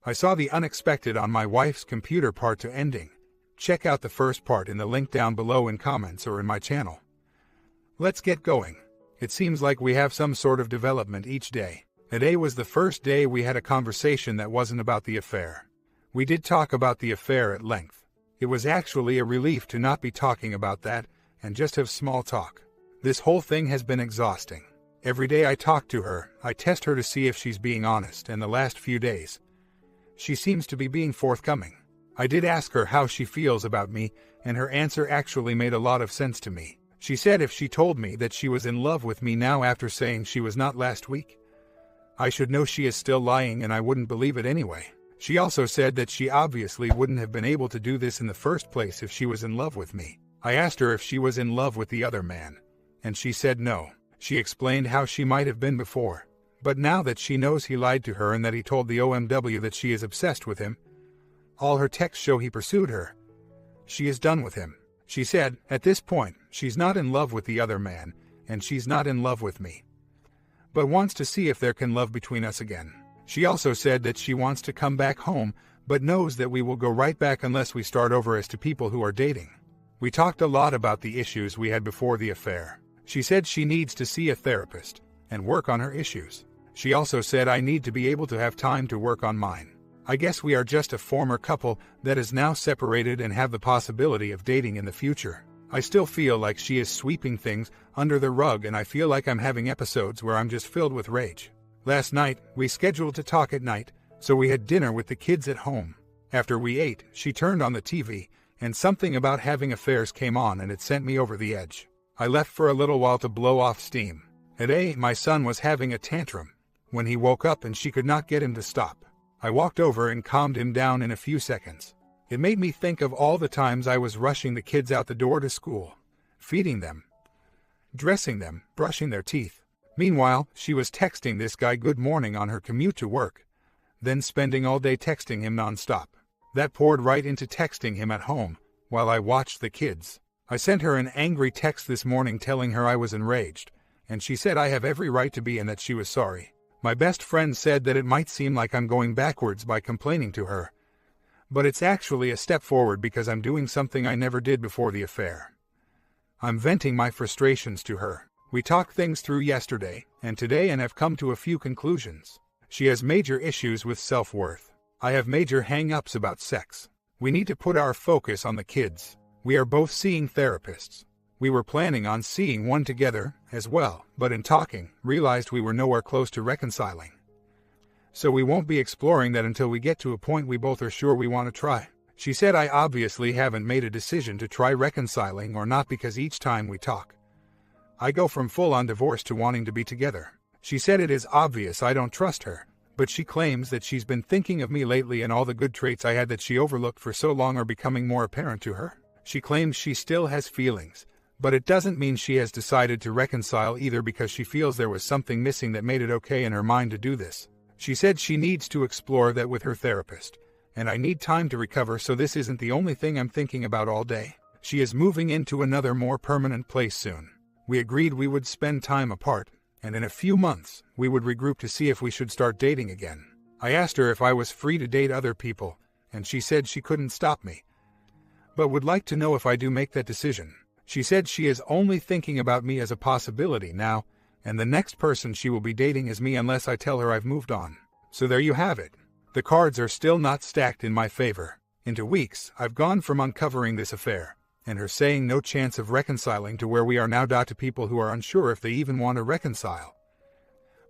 I saw the unexpected on my wife's computer part to ending. Check out the first part in the link down below in comments or in my channel. Let's get going. It seems like we have some sort of development each day. Today was the first day we had a conversation that wasn't about the affair. We did talk about the affair at length. It was actually a relief to not be talking about that and just have small talk. This whole thing has been exhausting. Every day I talk to her, I test her to see if she's being honest, and the last few days, she seems to be being forthcoming. I did ask her how she feels about me, and her answer actually made a lot of sense to me. She said if she told me that she was in love with me now after saying she was not last week, I should know she is still lying and I wouldn't believe it anyway. She also said that she obviously wouldn't have been able to do this in the first place if she was in love with me. I asked her if she was in love with the other man, and she said no. She explained how she might have been before, but now that she knows he lied to her and that he told the OMW that she is obsessed with him, all her texts show he pursued her. She is done with him. She said, at this point, she's not in love with the other man, and she's not in love with me, but wants to see if there can love between us again. She also said that she wants to come back home, but knows that we will go right back unless we start over as to people who are dating. We talked a lot about the issues we had before the affair. She said she needs to see a therapist and work on her issues. She also said I need to be able to have time to work on mine. I guess we are just a former couple that is now separated and have the possibility of dating in the future. I still feel like she is sweeping things under the rug, and I feel like I'm having episodes where I'm just filled with rage. Last night, we scheduled to talk at night, so we had dinner with the kids at home. After we ate, she turned on the TV, and something about having affairs came on and it sent me over the edge. I left for a little while to blow off steam. Today, my son was having a tantrum when he woke up and she could not get him to stop. I walked over and calmed him down in a few seconds. It made me think of all the times I was rushing the kids out the door to school, feeding them, dressing them, brushing their teeth. Meanwhile, she was texting this guy good morning on her commute to work, then spending all day texting him nonstop. That poured right into texting him at home while I watched the kids. I sent her an angry text this morning telling her I was enraged, and she said I have every right to be and that she was sorry. My best friend said that it might seem like I'm going backwards by complaining to her, but it's actually a step forward because I'm doing something I never did before the affair. I'm venting my frustrations to her. We talked things through yesterday and today and have come to a few conclusions. She has major issues with self-worth. I have major hang-ups about sex. We need to put our focus on the kids. We are both seeing therapists. We were planning on seeing one together as well, but in talking, realized we were nowhere close to reconciling. So we won't be exploring that until we get to a point we both are sure we want to try. She said I obviously haven't made a decision to try reconciling or not because each time we talk, I go from full-on divorce to wanting to be together. She said it is obvious I don't trust her, but she claims that she's been thinking of me lately and all the good traits I had that she overlooked for so long are becoming more apparent to her. She claims she still has feelings, but it doesn't mean she has decided to reconcile either because she feels there was something missing that made it okay in her mind to do this. She said she needs to explore that with her therapist, and I need time to recover so this isn't the only thing I'm thinking about all day. She is moving into another more permanent place soon. We agreed we would spend time apart, and in a few months, we would regroup to see if we should start dating again. I asked her if I was free to date other people, and she said she couldn't stop me, but would like to know if I do make that decision. She said she is only thinking about me as a possibility now, and the next person she will be dating is me unless I tell her I've moved on. So there you have it. The cards are still not stacked in my favor. Into weeks, I've gone from uncovering this affair, and her saying no chance of reconciling to where we are now to people who are unsure if they even want to reconcile,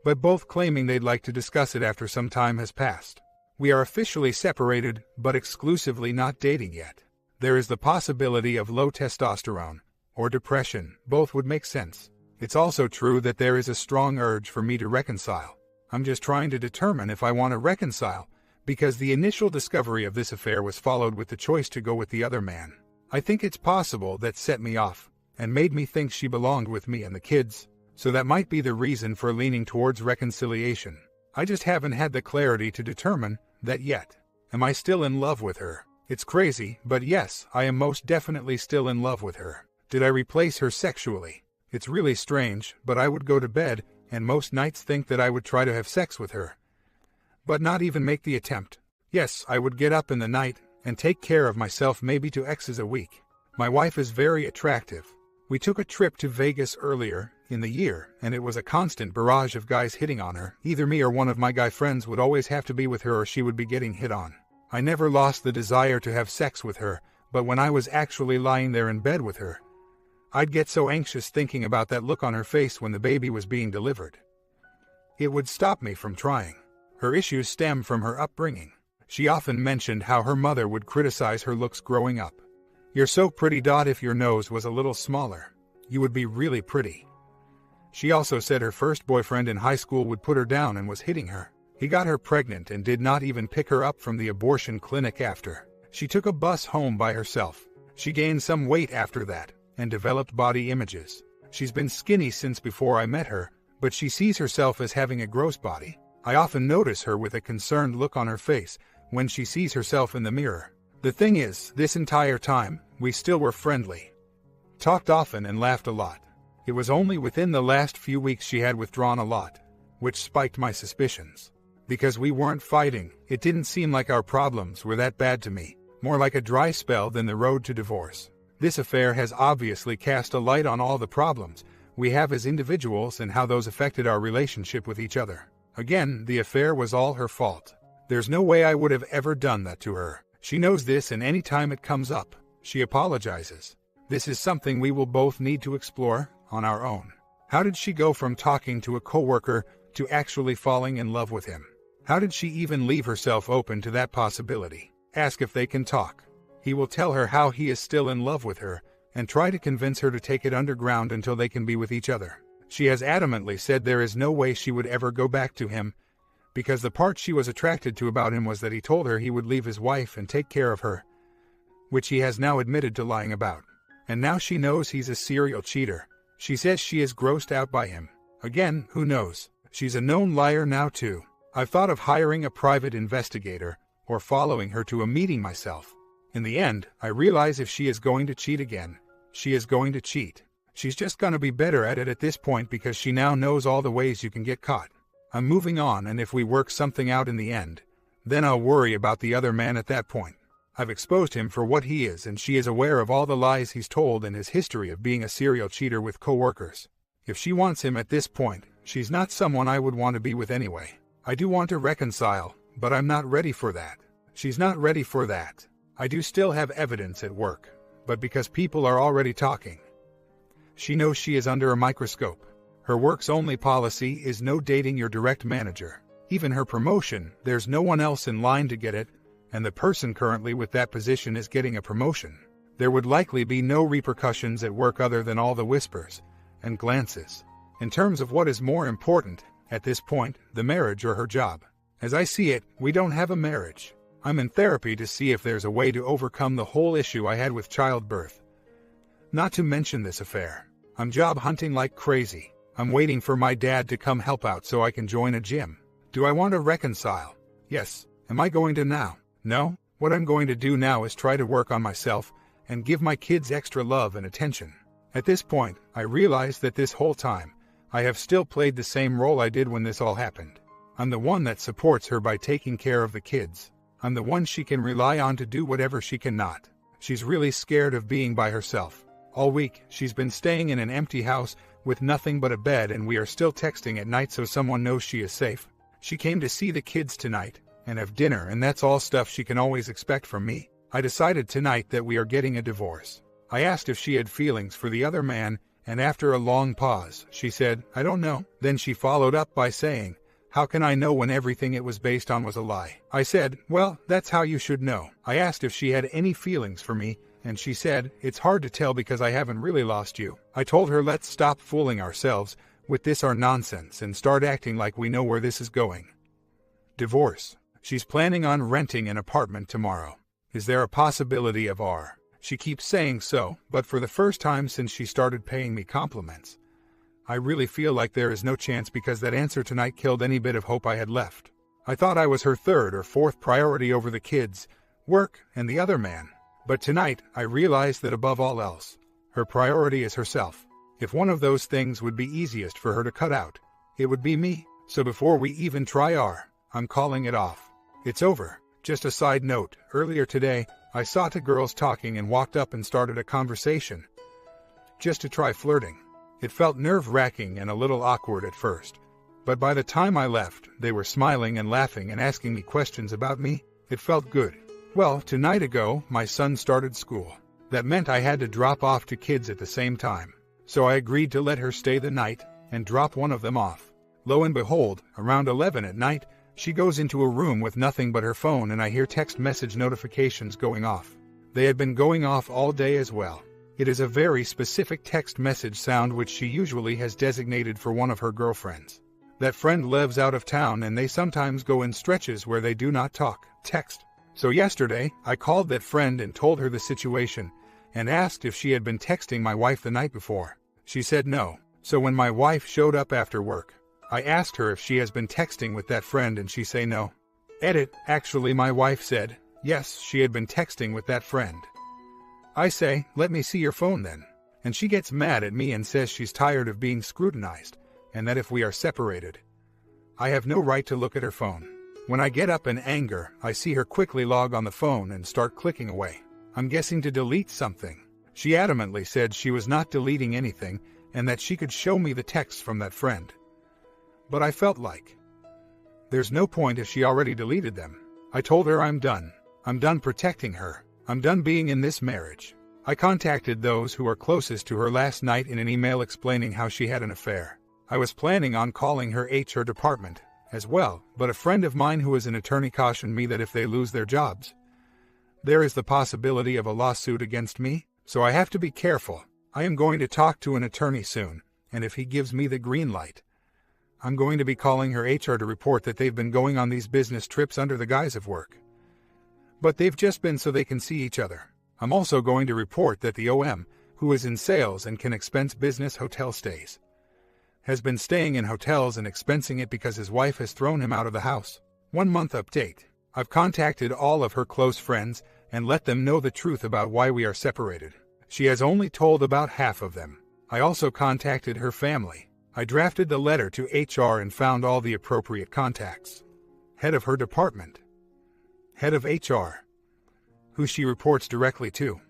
but both claiming they'd like to discuss it after some time has passed. We are officially separated, but exclusively not dating yet. There is the possibility of low testosterone or depression. Both would make sense. It's also true that there is a strong urge for me to reconcile. I'm just trying to determine if I want to reconcile, because the initial discovery of this affair was followed with the choice to go with the other man. I think it's possible that set me off and made me think she belonged with me and the kids, so that might be the reason for leaning towards reconciliation. I just haven't had the clarity to determine that yet. Am I still in love with her? It's crazy, but yes, I am most definitely still in love with her. Did I replace her sexually? It's really strange, but I would go to bed, and most nights think that I would try to have sex with her, but not even make the attempt. Yes, I would get up in the night and take care of myself maybe 2 a week. My wife is very attractive. We took a trip to Vegas earlier in the year, and it was a constant barrage of guys hitting on her. Either me or one of my guy friends would always have to be with her or she would be getting hit on. I never lost the desire to have sex with her, but when I was actually lying there in bed with her, I'd get so anxious thinking about that look on her face when the baby was being delivered. It would stop me from trying. Her issues stem from her upbringing. She often mentioned how her mother would criticize her looks growing up. "You're so pretty. If your nose was a little smaller, you would be really pretty." She also said her first boyfriend in high school would put her down and was hitting her. He got her pregnant and did not even pick her up from the abortion clinic after. She took a bus home by herself. She gained some weight after that and developed body images. She's been skinny since before I met her, but she sees herself as having a gross body. I often notice her with a concerned look on her face when she sees herself in the mirror. The thing is, this entire time, we still were friendly. Talked often and laughed a lot. It was only within the last few weeks she had withdrawn a lot, which spiked my suspicions. Because we weren't fighting, it didn't seem like our problems were that bad to me, more like a dry spell than the road to divorce. This affair has obviously cast a light on all the problems we have as individuals and how those affected our relationship with each other. Again, the affair was all her fault. There's no way I would have ever done that to her. She knows this, and any time it comes up, she apologizes. This is something we will both need to explore on our own. How did she go from talking to a coworker to actually falling in love with him? How did she even leave herself open to that possibility? Ask if they can talk. He will tell her how he is still in love with her and try to convince her to take it underground until they can be with each other. She has adamantly said there is no way she would ever go back to him, because the part she was attracted to about him was that he told her he would leave his wife and take care of her, which he has now admitted to lying about. And now she knows he's a serial cheater. She says she is grossed out by him. Again, who knows? She's a known liar now too. I've thought of hiring a private investigator or following her to a meeting myself. In the end, I realize if she is going to cheat again, she is going to cheat. She's just gonna be better at it at this point because she now knows all the ways you can get caught. I'm moving on, and if we work something out in the end, then I'll worry about the other man at that point. I've exposed him for what he is, and she is aware of all the lies he's told and his history of being a serial cheater with coworkers. If she wants him at this point, she's not someone I would want to be with anyway. I do want to reconcile, but I'm not ready for that. She's not ready for that. I do still have evidence at work, but because people are already talking. She knows she is under a microscope. Her work's only policy is no dating your direct manager. Even her promotion, there's no one else in line to get it, and the person currently with that position is getting a promotion. There would likely be no repercussions at work other than all the whispers and glances. In terms of what is more important, at this point, the marriage or her job. As I see it, we don't have a marriage. I'm in therapy to see if there's a way to overcome the whole issue I had with childbirth. Not to mention this affair. I'm job hunting like crazy. I'm waiting for my dad to come help out so I can join a gym. Do I want to reconcile? Yes. Am I going to now? No. What I'm going to do now is try to work on myself and give my kids extra love and attention. At this point, I realize that this whole time, I have still played the same role I did when this all happened. I'm the one that supports her by taking care of the kids. I'm the one she can rely on to do whatever she cannot. She's really scared of being by herself. All week, she's been staying in an empty house with nothing but a bed, and we are still texting at night so someone knows she is safe. She came to see the kids tonight and have dinner, and that's all stuff she can always expect from me. I decided tonight that we are getting a divorce. I asked if she had feelings for the other man, and after a long pause, she said, "I don't know." Then she followed up by saying, "How can I know when everything it was based on was a lie?" I said, "Well, that's how you should know." I asked if she had any feelings for me, and she said, "It's hard to tell because I haven't really lost you." I told her let's stop fooling ourselves with this our nonsense and start acting like we know where this is going. Divorce. She's planning on renting an apartment tomorrow. Is there a possibility of R? She keeps saying so, but for the first time since she started paying me compliments, I really feel like there is no chance because that answer tonight killed any bit of hope I had left. I thought I was her third or fourth priority over the kids, work, and the other man. But tonight, I realized that above all else, her priority is herself. If one of those things would be easiest for her to cut out, it would be me. So before we even try R, I'm calling it off. It's over. Just a side note, earlier today, I saw two girls talking and walked up and started a conversation. Just to try flirting. It felt nerve-wracking and a little awkward at first. But by the time I left, they were smiling and laughing and asking me questions about me. It felt good. Well, 2 nights ago, my son started school. That meant I had to drop off 2 kids at the same time. So I agreed to let her stay the night and drop one of them off. Lo and behold, around 11 at night, she goes into a room with nothing but her phone and I hear text message notifications going off. They had been going off all day as well. It is a very specific text message sound which she usually has designated for one of her girlfriends. That friend lives out of town and they sometimes go in stretches where they do not talk, text. So yesterday, I called that friend and told her the situation and asked if she had been texting my wife the night before. She said no. So when my wife showed up after work, I asked her if she has been texting with that friend and she say no. Actually my wife said, yes, she had been texting with that friend. I say, let me see your phone then. And she gets mad at me and says she's tired of being scrutinized, and that if we are separated, I have no right to look at her phone. When I get up in anger, I see her quickly log on the phone and start clicking away. I'm guessing to delete something. She adamantly said she was not deleting anything and that she could show me the texts from that friend. But I felt like there's no point if she already deleted them. I told her I'm done. I'm done protecting her. I'm done being in this marriage. I contacted those who were closest to her last night in an email explaining how she had an affair. I was planning on calling her HR department as well, but a friend of mine who is an attorney cautioned me that if they lose their jobs, there is the possibility of a lawsuit against me, so I have to be careful. I am going to talk to an attorney soon, and if he gives me the green light, I'm going to be calling her HR to report that they've been going on these business trips under the guise of work. But they've just been so they can see each other. I'm also going to report that the OM, who is in sales and can expense business hotel stays, has been staying in hotels and expensing it because his wife has thrown him out of the house. 1 month update. I've contacted all of her close friends and let them know the truth about why we are separated. She has only told about half of them. I also contacted her family. I drafted the letter to HR and found all the appropriate contacts. Head of her department. Head of HR. Who she reports directly to.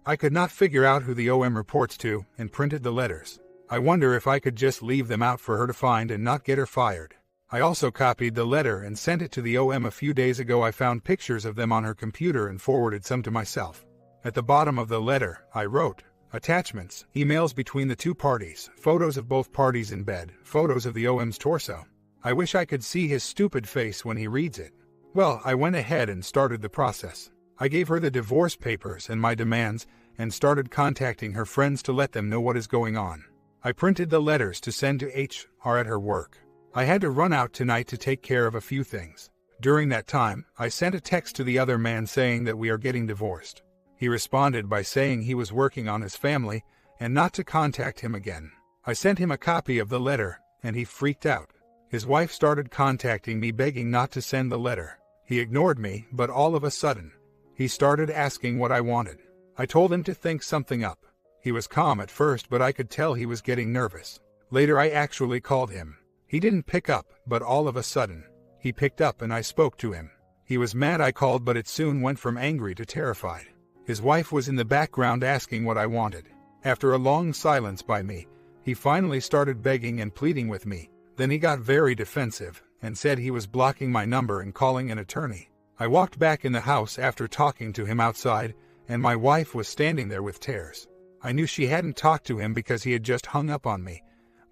I could not figure out who the OM reports to and printed the letters. I wonder if I could just leave them out for her to find and not get her fired. I also copied the letter and sent it to the OM a few days ago. I found pictures of them on her computer and forwarded some to myself. At the bottom of the letter, I wrote, attachments, emails between the 2 parties, photos of both parties in bed, photos of the OM's torso. I wish I could see his stupid face when he reads it. Well, I went ahead and started the process. I gave her the divorce papers and my demands and started contacting her friends to let them know what is going on. I printed the letters to send to HR at her work. I had to run out tonight to take care of a few things. During that time, I sent a text to the other man saying that we are getting divorced. He responded by saying he was working on his family and not to contact him again. I sent him a copy of the letter, and he freaked out. His wife started contacting me begging not to send the letter. He ignored me, but all of a sudden, he started asking what I wanted. I told him to think something up. He was calm at first, but I could tell he was getting nervous. Later I actually called him. He didn't pick up, but all of a sudden, he picked up and I spoke to him. He was mad I called, but it soon went from angry to terrified. His wife was in the background asking what I wanted. After a long silence by me, he finally started begging and pleading with me. Then he got very defensive and said he was blocking my number and calling an attorney. I walked back in the house after talking to him outside, and my wife was standing there with tears. I knew she hadn't talked to him because he had just hung up on me,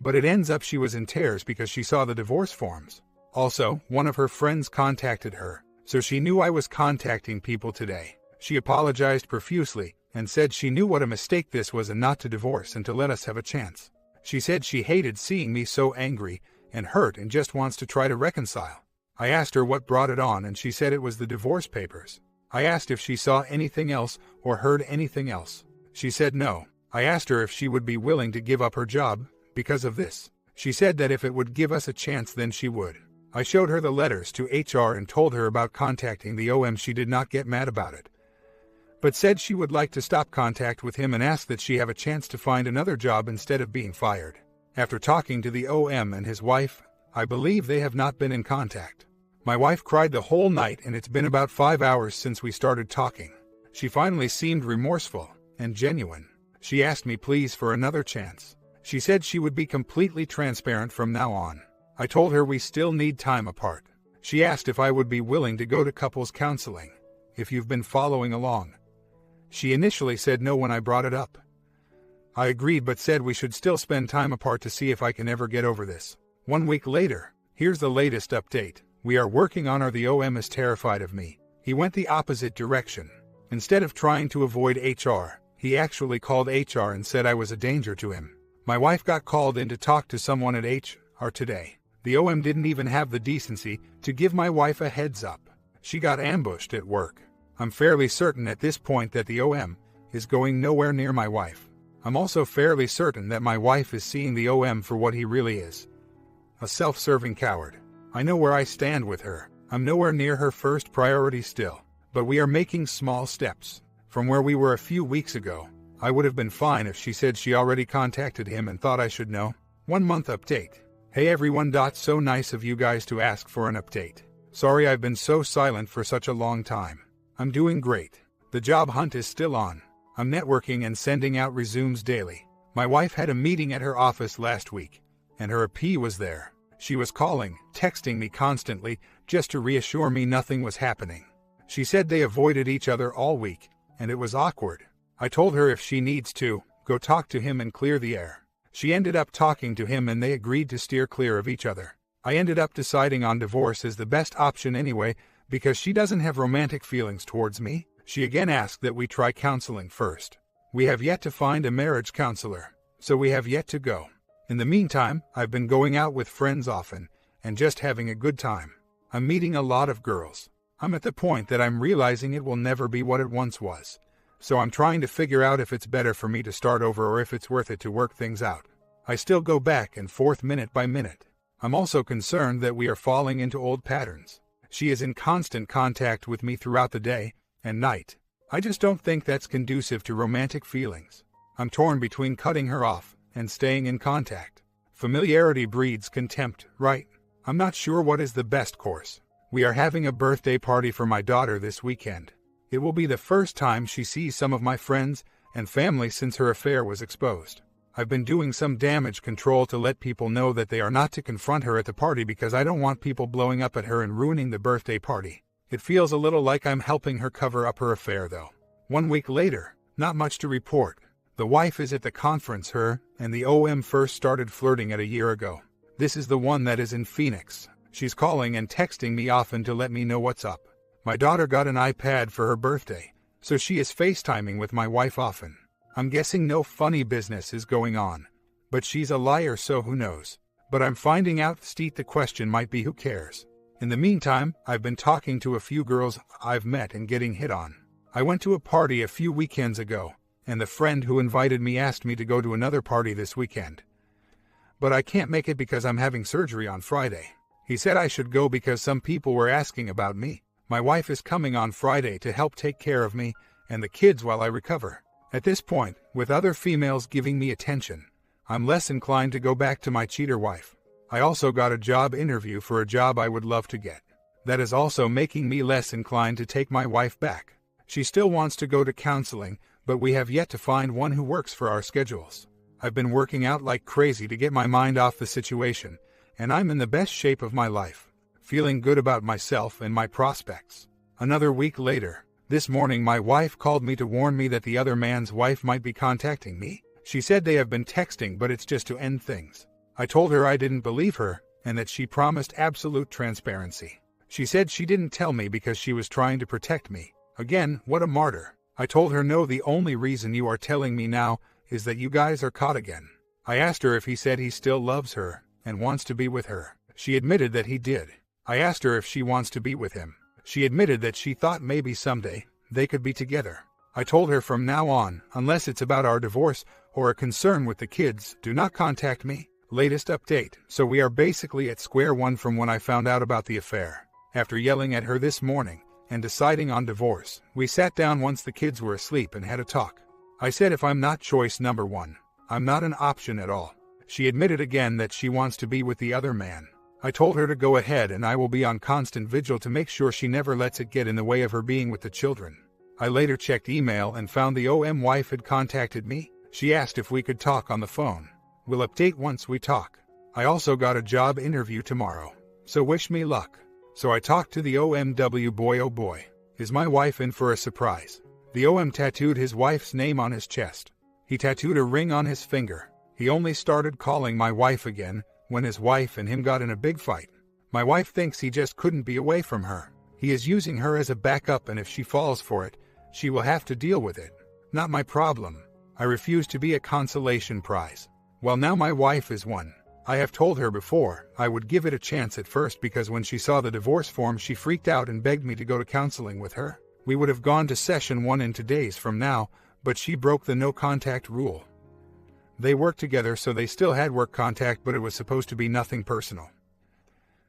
but it ends up she was in tears because she saw the divorce forms. Also, one of her friends contacted her, so she knew I was contacting people today. She apologized profusely and said she knew what a mistake this was and not to divorce and to let us have a chance. She said she hated seeing me so angry and hurt and just wants to try to reconcile. I asked her what brought it on and she said it was the divorce papers. I asked if she saw anything else or heard anything else. She said no. I asked her if she would be willing to give up her job because of this. She said that if it would give us a chance then she would. I showed her the letters to HR and told her about contacting the OM. She did not get mad about it, but said she would like to stop contact with him and ask that she have a chance to find another job instead of being fired. After talking to the OM and his wife, I believe they have not been in contact. My wife cried the whole night, and it's been about 5 hours since we started talking. She finally seemed remorseful and genuine. She asked me please for another chance. She said she would be completely transparent from now on. I told her we still need time apart. She asked if I would be willing to go to couples counseling, if you've been following along. She initially said no when I brought it up. I agreed but said we should still spend time apart to see if I can ever get over this. 1 week later, here's the latest update. We are working on our. The OM is terrified of me. He went the opposite direction. Instead of trying to avoid HR, he actually called HR and said I was a danger to him. My wife got called in to talk to someone at HR today. The OM didn't even have the decency to give my wife a heads up. She got ambushed at work. I'm fairly certain at this point that the OM is going nowhere near my wife. I'm also fairly certain that my wife is seeing the OM for what he really is. A self-serving coward. I know where I stand with her. I'm nowhere near her first priority still. But we are making small steps. From where we were a few weeks ago, I would have been fine if she said she already contacted him and thought I should know. 1 month update. Hey everyone. So nice of you guys to ask for an update. Sorry I've been so silent for such a long time. I'm doing great. The job hunt is still on. I'm networking and sending out resumes daily. My wife had a meeting at her office last week, and her AP was there. She was calling, texting me constantly, just to reassure me nothing was happening. She said they avoided each other all week, and it was awkward. I told her if she needs to, go talk to him and clear the air. She ended up talking to him and they agreed to steer clear of each other. I ended up deciding on divorce as the best option anyway, because she doesn't have romantic feelings towards me. She again asked that we try counseling first. We have yet to find a marriage counselor, so we have yet to go. In the meantime, I've been going out with friends often, and just having a good time. I'm meeting a lot of girls. I'm at the point that I'm realizing it will never be what it once was. So I'm trying to figure out if it's better for me to start over or if it's worth it to work things out. I still go back and forth minute by minute. I'm also concerned that we are falling into old patterns. She is in constant contact with me throughout the day and night. I just don't think that's conducive to romantic feelings. I'm torn between cutting her off and staying in contact. Familiarity breeds contempt, right? I'm not sure what is the best course. We are having a birthday party for my daughter this weekend. It will be the first time she sees some of my friends and family since her affair was exposed. I've been doing some damage control to let people know that they are not to confront her at the party because I don't want people blowing up at her and ruining the birthday party. It feels a little like I'm helping her cover up her affair though. 1 week later, not much to report. The wife is at the conference her and the OM first started flirting at a year ago. This is the one that is in Phoenix. She's calling and texting me often to let me know what's up. My daughter got an iPad for her birthday, so she is FaceTiming with my wife often. I'm guessing no funny business is going on, but she's a liar so who knows. But I'm finding out the question might be who cares. In the meantime, I've been talking to a few girls I've met and getting hit on. I went to a party a few weekends ago, and the friend who invited me asked me to go to another party this weekend. But I can't make it because I'm having surgery on Friday. He said I should go because some people were asking about me. My wife is coming on Friday to help take care of me and the kids while I recover. At this point, with other females giving me attention, I'm less inclined to go back to my cheater wife. I also got a job interview for a job I would love to get. That is also making me less inclined to take my wife back. She still wants to go to counseling, but we have yet to find one who works for our schedules. I've been working out like crazy to get my mind off the situation, and I'm in the best shape of my life, feeling good about myself and my prospects. Another week later, this morning my wife called me to warn me that the other man's wife might be contacting me. She said they have been texting, but it's just to end things. I told her I didn't believe her, and that she promised absolute transparency. She said she didn't tell me because she was trying to protect me. Again, what a martyr. I told her no, the only reason you are telling me now is that you guys are caught again. I asked her if he said he still loves her and wants to be with her. She admitted that he did. I asked her if she wants to be with him. She admitted that she thought maybe someday they could be together. I told her from now on, unless it's about our divorce or a concern with the kids, do not contact me. Latest update. So we are basically at square one from when I found out about the affair. After yelling at her this morning and deciding on divorce, we sat down once the kids were asleep and had a talk. I said if I'm not choice number one, I'm not an option at all. She admitted again that she wants to be with the other man. I told her to go ahead and I will be on constant vigil to make sure she never lets it get in the way of her being with the children. I later checked email and found the OM wife had contacted me. She asked if we could talk on the phone. We'll update once we talk. I also got a job interview tomorrow, so wish me luck. So I talked to the OMW boy. Oh boy, is my wife in for a surprise. The OM tattooed his wife's name on his chest. He tattooed a ring on his finger. He only started calling my wife again when his wife and him got in a big fight. My wife thinks he just couldn't be away from her. He is using her as a backup, and if she falls for it, she will have to deal with it. Not my problem. I refuse to be a consolation prize. Well, now my wife is one. I have told her before I would give it a chance at first, because when she saw the divorce form she freaked out and begged me to go to counseling with her. We would have gone to session 1 in 2 days from now, but she broke the no contact rule. They worked together, so they still had work contact, but it was supposed to be nothing personal.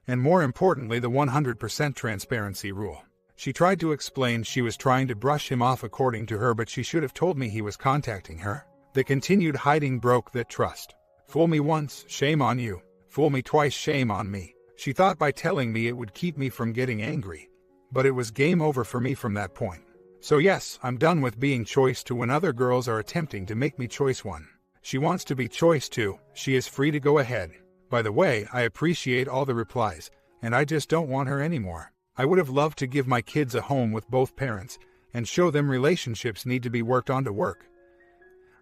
And more importantly, the 100% transparency rule. She tried to explain she was trying to brush him off according to her, but she should have told me he was contacting her. The continued hiding broke that trust. Fool me once, shame on you. Fool me twice, shame on me. She thought by telling me it would keep me from getting angry. But it was game over for me from that point. So yes, I'm done with being choice 2 when other girls are attempting to make me choice 1. She wants to be choice 2, she is free to go ahead. By the way, I appreciate all the replies, and I just don't want her anymore. I would have loved to give my kids a home with both parents, and show them relationships need to be worked on to work.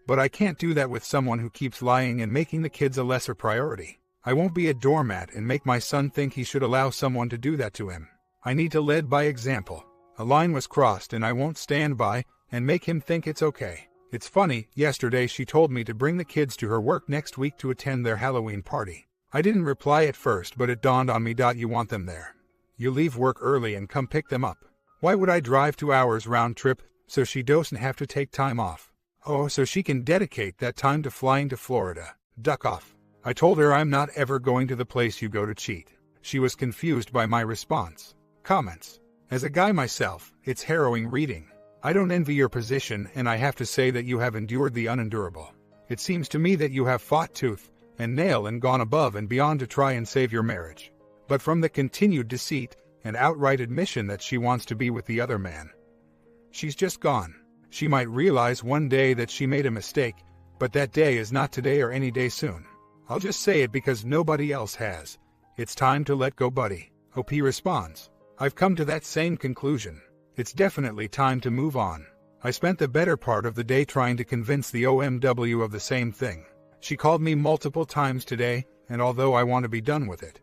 But I can't do that with someone who keeps lying and making the kids a lesser priority. I won't be a doormat and make my son think he should allow someone to do that to him. I need to lead by example. A line was crossed and I won't stand by and make him think it's okay. It's funny, yesterday she told me to bring the kids to her work next week to attend their Halloween party. I didn't reply at first, but it dawned on me. You want them there. You leave work early and come pick them up. Why would I drive 2 hours round trip so she doesn't have to take time off? Oh, so she can dedicate that time to flying to Florida. Duck off. I told her I'm not ever going to the place you go to cheat. She was confused by my response. Comments. As a guy myself, it's harrowing reading. I don't envy your position, and I have to say that you have endured the unendurable. It seems to me that you have fought tooth and nail and gone above and beyond to try and save your marriage. But from the continued deceit and outright admission that she wants to be with the other man, she's just gone. She might realize one day that she made a mistake, but that day is not today or any day soon. I'll just say it because nobody else has. It's time to let go, buddy. OP responds. I've come to that same conclusion. It's definitely time to move on. I spent the better part of the day trying to convince the OMW of the same thing. She called me multiple times today, and although I want to be done with it,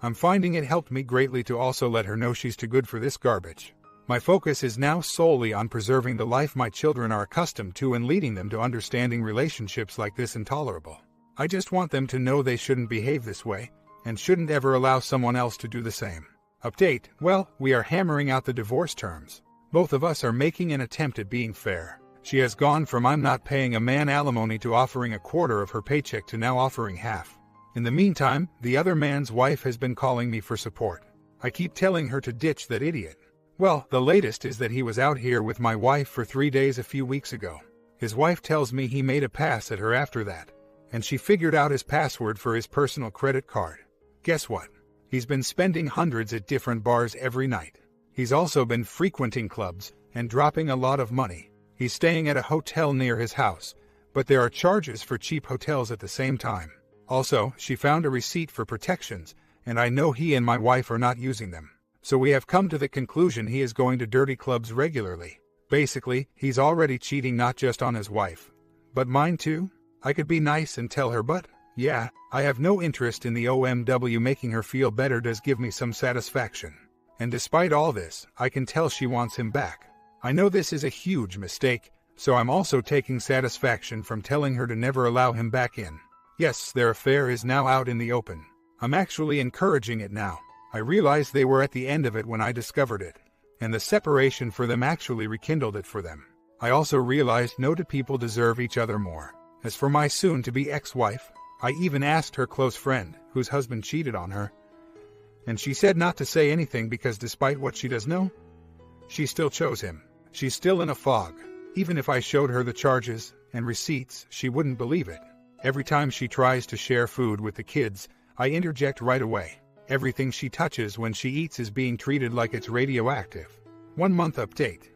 I'm finding it helped me greatly to also let her know she's too good for this garbage. My focus is now solely on preserving the life my children are accustomed to and leading them to understanding relationships like this intolerable. I just want them to know they shouldn't behave this way, and shouldn't ever allow someone else to do the same. Update, well, we are hammering out the divorce terms. Both of us are making an attempt at being fair. She has gone from I'm not paying a man alimony to offering 1/4 of her paycheck to now offering half. In the meantime, the other man's wife has been calling me for support. I keep telling her to ditch that idiot. Well, the latest is that he was out here with my wife for 3 days a few weeks ago. His wife tells me he made a pass at her after that, and she figured out his password for his personal credit card. Guess what? He's been spending hundreds at different bars every night. He's also been frequenting clubs and dropping a lot of money. He's staying at a hotel near his house, but there are charges for cheap hotels at the same time. Also, she found a receipt for protections, and I know he and my wife are not using them. So we have come to the conclusion he is going to dirty clubs regularly. Basically, he's already cheating not just on his wife, but mine too. I could be nice and tell her, but yeah, I have no interest in the OMW. Making her feel better does give me some satisfaction. And despite all this, I can tell she wants him back. I know this is a huge mistake, so I'm also taking satisfaction from telling her to never allow him back in. Yes, their affair is now out in the open. I'm actually encouraging it now. I realized they were at the end of it when I discovered it, and the separation for them actually rekindled it for them. I also realized no two people deserve each other more. As for my soon-to-be ex-wife, I even asked her close friend, whose husband cheated on her, and she said not to say anything because despite what she does know, she still chose him. She's still in a fog. Even if I showed her the charges and receipts, she wouldn't believe it. Every time she tries to share food with the kids, I interject right away. Everything she touches when she eats is being treated like it's radioactive. 1 month update.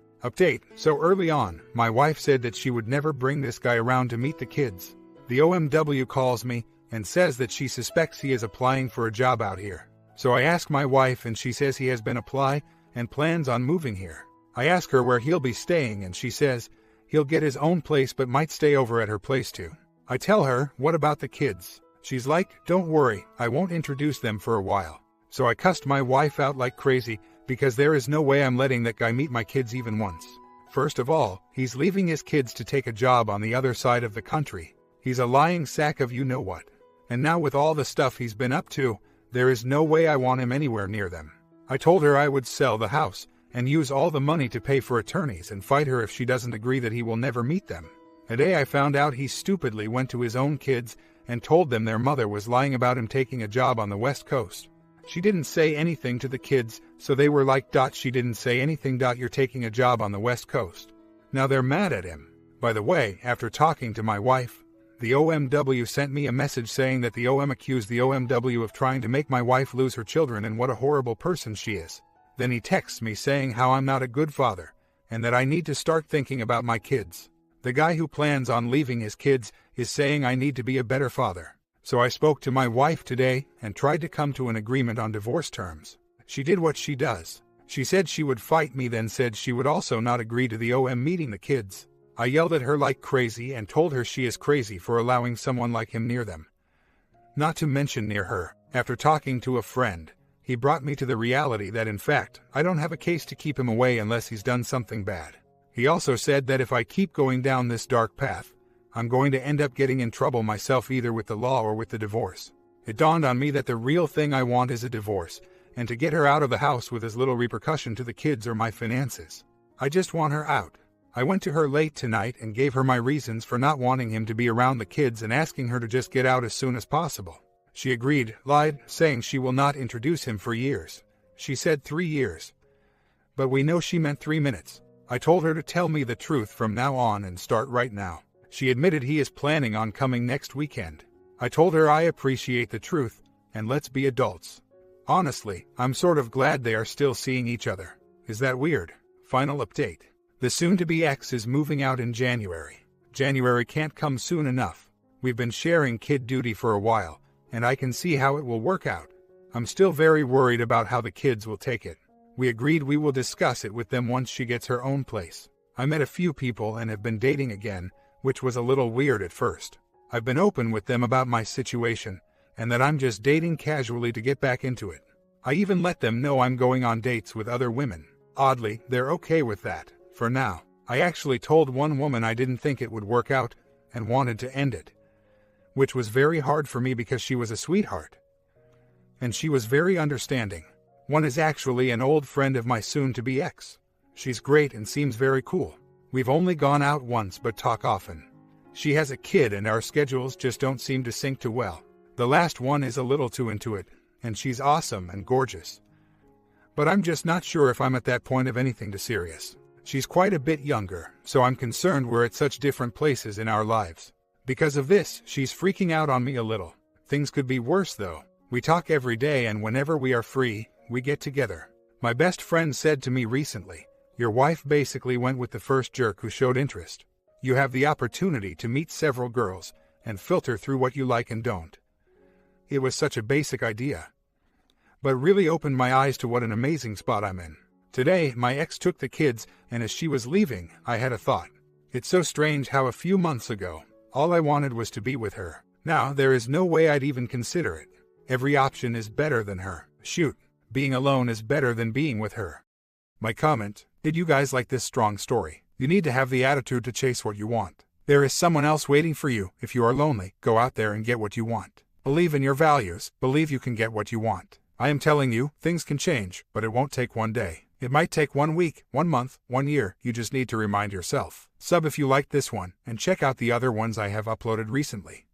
So early on, my wife said that she would never bring this guy around to meet the kids. The OMW calls me and says that she suspects he is applying for a job out here. So I ask my wife and she says he has been applying and plans on moving here. I ask her where he'll be staying and she says he'll get his own place but might stay over at her place too. I tell her, what about the kids? She's like, don't worry, I won't introduce them for a while. So I cussed my wife out like crazy because there is no way I'm letting that guy meet my kids even once. First of all, he's leaving his kids to take a job on the other side of the country. He's a lying sack of you know what. And now with all the stuff he's been up to, there is no way I want him anywhere near them. I told her I would sell the house and use all the money to pay for attorneys and fight her if she doesn't agree that he will never meet them. Today I found out he stupidly went to his own kids and told them their mother was lying about him taking a job on the West Coast. She didn't say anything to the kids, so they were like, she didn't say anything, you're taking a job on the West Coast. Now they're mad at him. By the way, after talking to my wife, the OMW sent me a message saying that the OM accused the OMW of trying to make my wife lose her children and what a horrible person she is. Then he texts me saying how I'm not a good father, and that I need to start thinking about my kids. The guy who plans on leaving his kids is saying I need to be a better father. So I spoke to my wife today and tried to come to an agreement on divorce terms. She did what she does. She said she would fight me, then said she would also not agree to the OM meeting the kids. I yelled at her like crazy and told her she is crazy for allowing someone like him near them. Not to mention near her. After talking to a friend, he brought me to the reality that in fact, I don't have a case to keep him away unless he's done something bad. He also said that if I keep going down this dark path, I'm going to end up getting in trouble myself either with the law or with the divorce. It dawned on me that the real thing I want is a divorce, and to get her out of the house with as little repercussion to the kids or my finances. I just want her out. I went to her late tonight and gave her my reasons for not wanting him to be around the kids and asking her to just get out as soon as possible. She agreed, lied, saying she will not introduce him for years. She said 3 years. But we know she meant 3 minutes. I told her to tell me the truth from now on and start right now. She admitted he is planning on coming next weekend. I told her I appreciate the truth, and let's be adults. Honestly, I'm sort of glad they are still seeing each other. Is that weird? Final update. The soon-to-be ex is moving out in January. January can't come soon enough. We've been sharing kid duty for a while, and I can see how it will work out. I'm still very worried about how the kids will take it. We agreed we will discuss it with them once she gets her own place. I met a few people and have been dating again, which was a little weird at first. I've been open with them about my situation, and that I'm just dating casually to get back into it. I even let them know I'm going on dates with other women. Oddly, they're okay with that, for now. I actually told one woman I didn't think it would work out, and wanted to end it. Which was very hard for me because she was a sweetheart. And she was very understanding. One is actually an old friend of my soon-to-be ex. She's great and seems very cool. We've only gone out once but talk often. She has a kid and our schedules just don't seem to sync too well. The last one is a little too into it, and she's awesome and gorgeous. But I'm just not sure if I'm at that point of anything too serious. She's quite a bit younger, so I'm concerned we're at such different places in our lives. Because of this, she's freaking out on me a little. Things could be worse though. We talk every day and whenever we are free, we get together. My best friend said to me recently, "Your wife basically went with the first jerk who showed interest. You have the opportunity to meet several girls and filter through what you like and don't." It was such a basic idea, but really opened my eyes to what an amazing spot I'm in. Today, my ex took the kids, and as she was leaving, I had a thought. It's so strange how a few months ago, all I wanted was to be with her. Now, there is no way I'd even consider it. Every option is better than her. Shoot, being alone is better than being with her. My comment: did you guys like this strong story? You need to have the attitude to chase what you want. There is someone else waiting for you. If you are lonely, go out there and get what you want. Believe in your values. Believe you can get what you want. I am telling you, things can change, but it won't take one day. It might take 1 week, 1 month, 1 year. You just need to remind yourself. Sub if you liked this one, and check out the other ones I have uploaded recently.